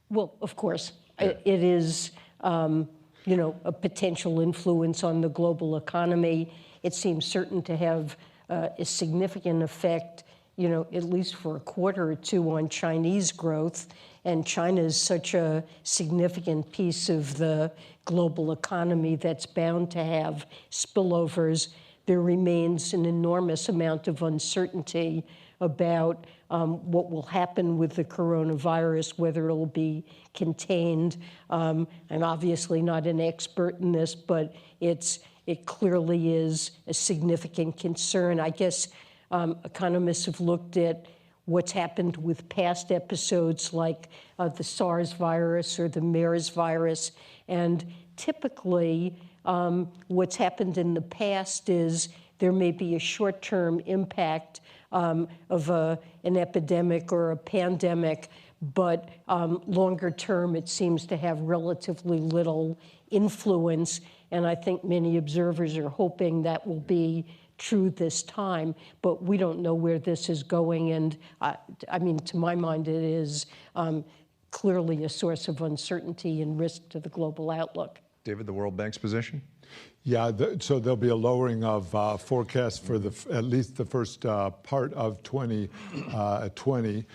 Well, of course, it is, a potential influence on the global economy. It seems certain to have a significant effect, at least for a quarter or two on Chinese growth. And China is such a significant piece of the global economy that's bound to have spillovers. There remains an enormous amount of uncertainty about what will happen with the coronavirus, whether it'll be contained. I'm obviously not an expert in this, but it clearly is a significant concern. I guess economists have looked at what's happened with past episodes like the SARS virus or the MERS virus, and typically what's happened in the past is there may be a short-term impact of an epidemic or a pandemic, but longer term it seems to have relatively little influence, and I think many observers are hoping that will be true this time, but we don't know where this is going, and I mean, to my mind, it is clearly a source of uncertainty and risk to the global outlook. David, the World Bank's position? Yeah, so there'll be a lowering of forecasts for at least the first part of 2020,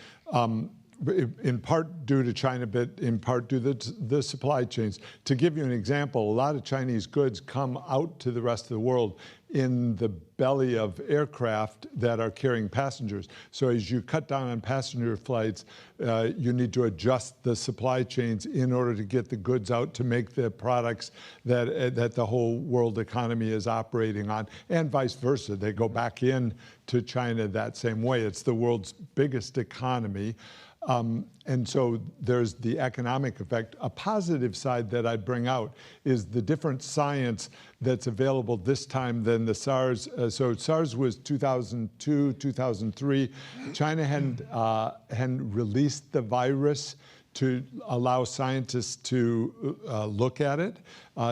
in part due to China, but in part due to the supply chains. To give you an example, a lot of Chinese goods come out to the rest of the world in the belly of aircraft that are carrying passengers. So as you cut down on passenger flights, you need to adjust the supply chains in order to get the goods out to make the products that the whole world economy is operating on, and vice versa. They go back in to China that same way. It's the world's biggest economy. And so there's the economic effect. A positive side that I'd bring out is the different science that's available this time than the SARS. So SARS was 2002, 2003. China hadn't released the virus to allow scientists to look at it.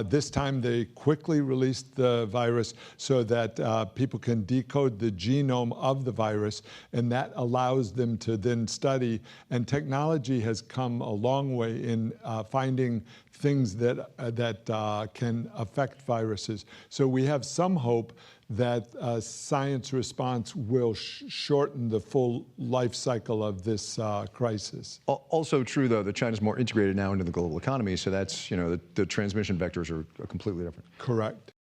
This time they quickly released the virus so that people can decode the genome of the virus, and that allows them to then study. And technology has come a long way in finding things that can affect viruses. So we have some hope that science response will shorten the full life cycle of this crisis. Also true, though, that China's more integrated now into the global economy, so that's, the transmission vectors are completely different. Correct.